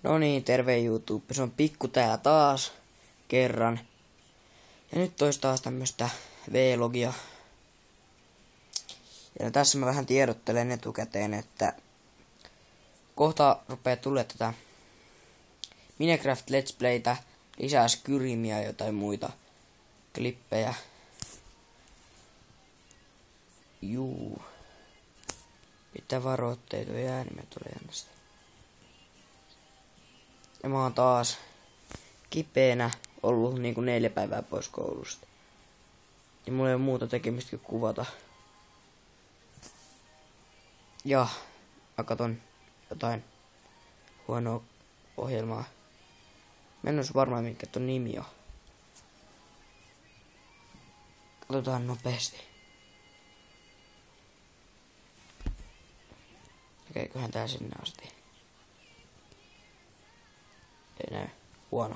No niin, terve YouTube. Se on Pikku täällä taas kerran. Ja nyt tois taas tämmöstä vlogia. Ja tässä mä vähän tiedottelen etukäteen, että kohta rupee tulee tätä Minecraft Let's Playtä, lisää Skyrimia ja jotain muita klippejä. Juu. Pitää varoitteita ja äänimet tulee jännästi. Ja mä oon taas kipeänä ollut niinku 4 päivää pois koulusta. Ja mulla ei oo muuta tekemistä kuin kuvata. Ja mä katon jotain huonoa ohjelmaa. Mä en ois varmaan mikä ton nimi on. Katsotaan nopeasti. Eiköhän tää sinne asti. Ei näy. Huono.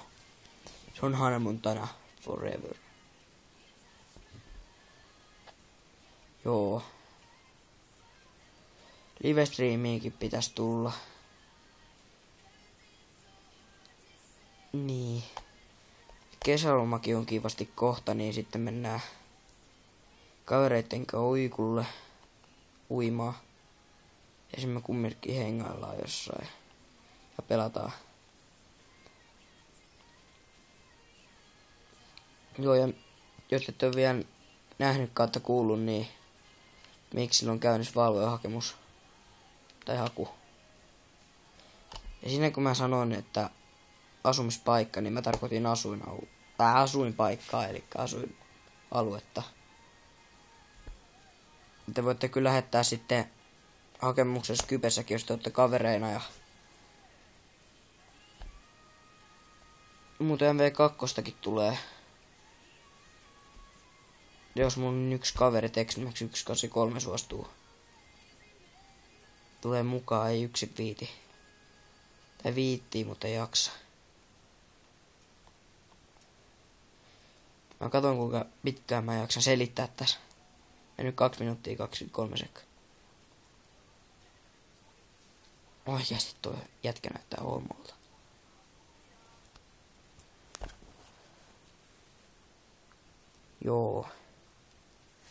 Se on Hannah Montana Forever. Joo. Livestreamiinkin pitäisi tulla. Niin. Kesälomakin on kivasti kohta, niin sitten mennään kavereitten kanssa uikulle uimaan. Ja sitten me kumminkin hengaillaan jossain. Ja pelataan. Joo, ja jos et ole vielä nähnyt kautta kuullut, niin miksi sillä on käynnissä valvojahakemus tai haku. Ja siinä kun mä sanoin, että asumispaikka, niin mä tarkoitin asuinpaikkaa, eli asuinaluetta. Te voitte kyllä lähettää sitten hakemuksessa Skypessäkin, jos te olette kavereina. Ja muuten MV2 tulee. Jos mun yksi kaveri tekstimeksi 183 suostuu. Tulee mukaan, ei yksin viiti. Tai viittii, mutta ei jaksa. Mä katon kuinka pitkään mä jaksan selittää tässä. Mennyt 2 minuuttia 23 sekkaa. Oikeasti toi jätkä näyttää hommolta. Joo.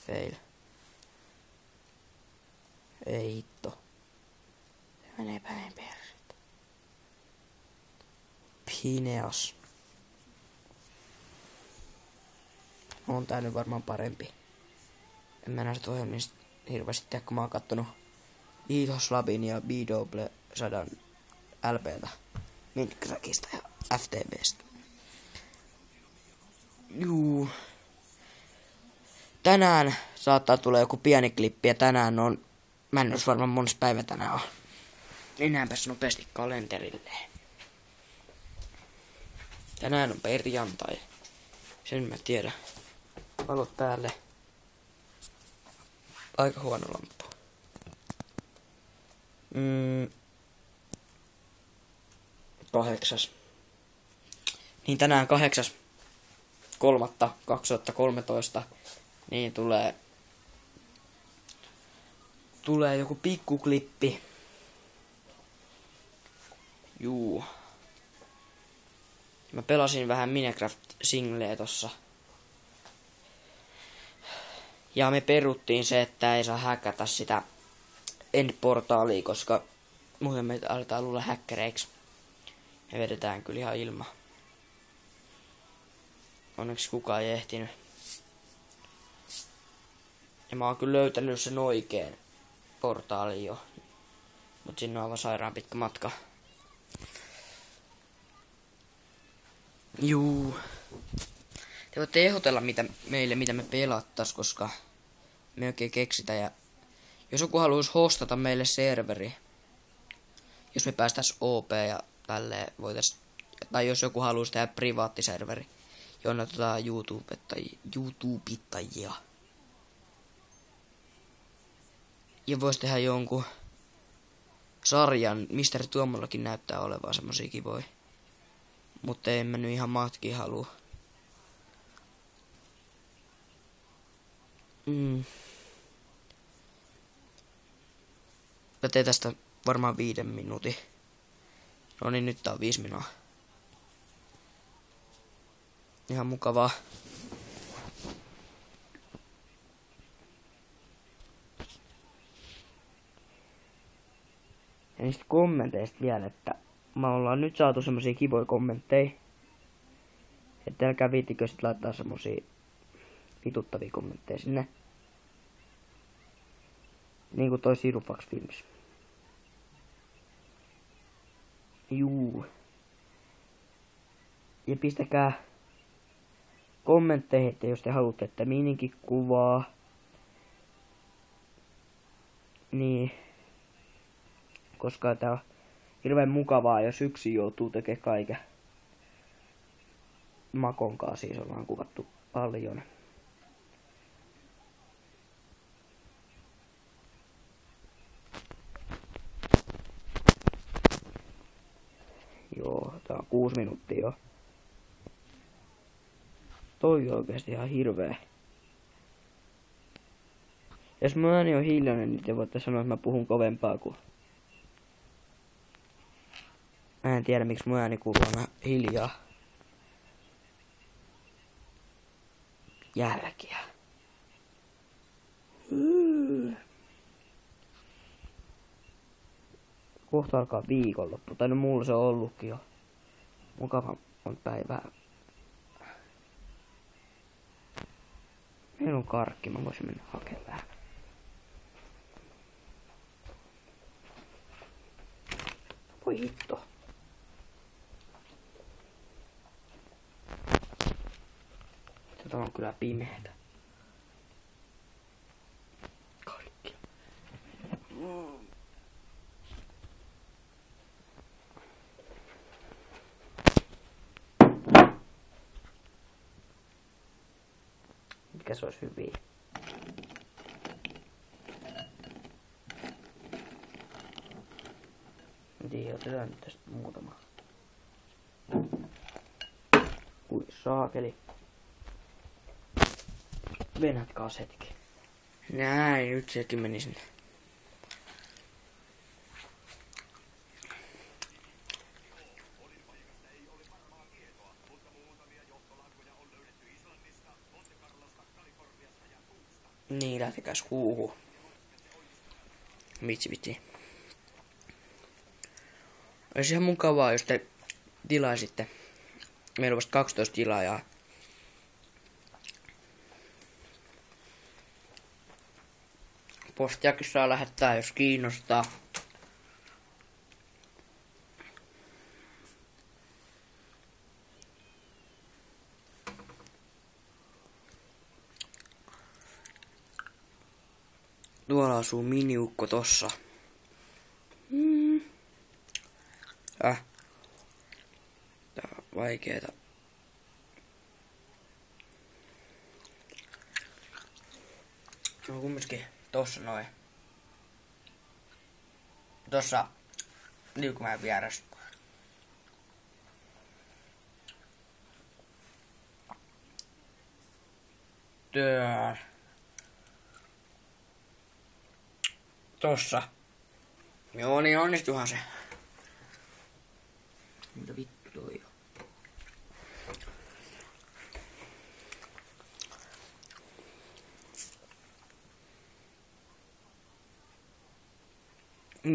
Fail. Ei hitto. Se menee päin persettä. Pineas. On tää nyt varmaan parempi. En mä näistä ohjelmista hirveästi tiedä, kun mä oon kattonut Iitos Labin ja B-Double 100 LPtä Minecraftista ja FTVstä. Juu. Tänään saattaa tulla joku pieni klippi ja tänään on, mä en ois varmaan mones päivä tänään on. Niin näinpäs nopeasti kalenterille. Tänään on perjantai. Sen mä tiedän. Valot päälle. Aika huono lamppu. 8. Niin tänään 8.3.2013 niin tulee joku pikkuklippi. Juu. Mä pelasin vähän Minecraft singleä tossa. Ja me peruttiin se, että ei saa häkätä sitä endportaalia, koska muuten meitä aletaan luulla häkkäreiksi. Me vedetään kyllä ihan ilman. Onneksi kukaan ei ehtinyt. Ja mä oon kyllä löytänyt sen oikeen portaalin jo. Mut sinne on aivan sairaan pitkä matka. Juu. Te voitte ehdotella mitä me pelattais, koska me oikein keksitä. Ja jos joku haluaisi hostata meille serveri, jos me päästäis OP ja tälleen voitais, tai jos joku haluaisi tehdä privaattiserveri, jonne otetaan YouTubettajia. Ja vois tehdä jonkun sarjan, Mr. Tuomollakin näyttää olevan semmosia kivoja. Mutta en mä nyt ihan matkia halua. Mä teen tästä varmaan 5 minuutin No niin, nyt tää on 5 minuuttia. Ihan mukavaa. Ja niistä kommenteista vielä, että me ollaan nyt saatu semmosia kivoja kommentteja. Että älkää viittikö sit laittaa semmosia vituttavia kommentteja sinne. Niinku toi Sirupax Films. Juu. Ja pistäkää kommentteihin, että jos te haluatte, että minikin kuvaa. Niin. Koska tää on hirveän mukavaa, jos yksin joutuu tekemään kaiken. Makonkaan siis ollaan kuvattu paljon. Joo, tää on 6 minuuttia jo. Toi on oikeesti ihan hirveä. Jos mun ääni on hiljainen, niin te voitte sanoa, että mä puhun kovempaa kuin... Mä en tiedä, miksi mun ääni kuuluu aina hiljaa. Jälkiä. Kohta alkaa viikonloppu, tai no mulla se on ollutkin jo. Mukava on päivää. Meillä on karkki, mä voisin mennä hakemaan vähän. Voi hitto. Tätä on kyllä pimeetä. Karkki. Mitkä se olisi hyviä? Niin, otetaan nyt tästä muutama. Ui saakeli. Venätkaas hetki. Näin, nyt sekin meni sinne. Niin, lähtekäs huuhu. Vitsi. Olisi ihan mukavaa, jos te tilaisitte. Meillä on vasta 12 tilaajaa. Postiakin saa lähettää, jos kiinnostaa. Tuolla asuu miniukko tossa. Tää on vaikeeta. No kumminkin tossa noin. Tossa Liukumäen vieressä. Tossa. Joo, niin onnistuhan se. Mitä vittu toi on?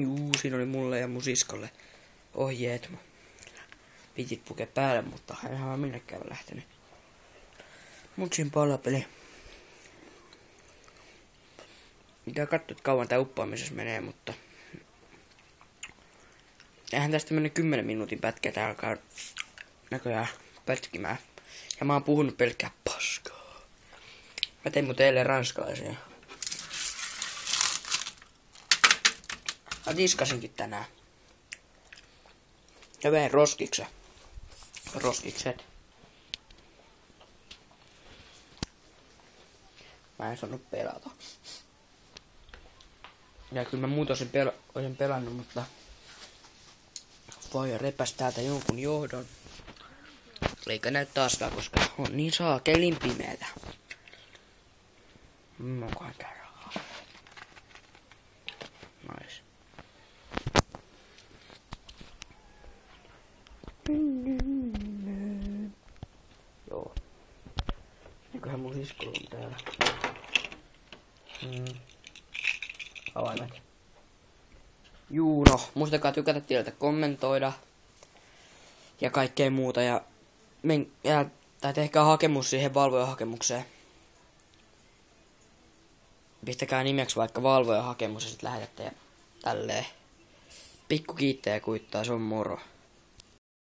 Juu, siinä oli mulle ja mun siskolle ohjeet. Pitit pukea päälle, mutta enhän mä minnekään lähtenyt. Mut siinä palapeli. Mitä katsoa, että kauan tää uppaamisessa menee, mutta... Eihän tästä mene 10 minuutin pätkä, tää alkaa näköjään pätkimään. Ja mä oon puhunut pelkkää paskaa. Mä tein mun teille ranskalaisia. Mä tiskasinkin tänään. Ja vein roskikset. Mä en saanut pelata. Ja kyllä mä muuten olisin pelannut, mutta... Voi repäs täältä jonkun johdon. Eikä näy taaskaan, koska on niin saakelin pimeätä. Onkohan tää rahaa? Nice. kiskolu on täällä. Avaimet. Juu, no, muistakaa tykätä tiltä, kommentoida ja kaikkea muuta. Ja tehkää hakemus siihen valvojahakemukseen. Pistäkää nimeksi vaikka valvojahakemus ja sit lähetätte ja tälleen. Pikku kiittäjä kuittaa, se on moro.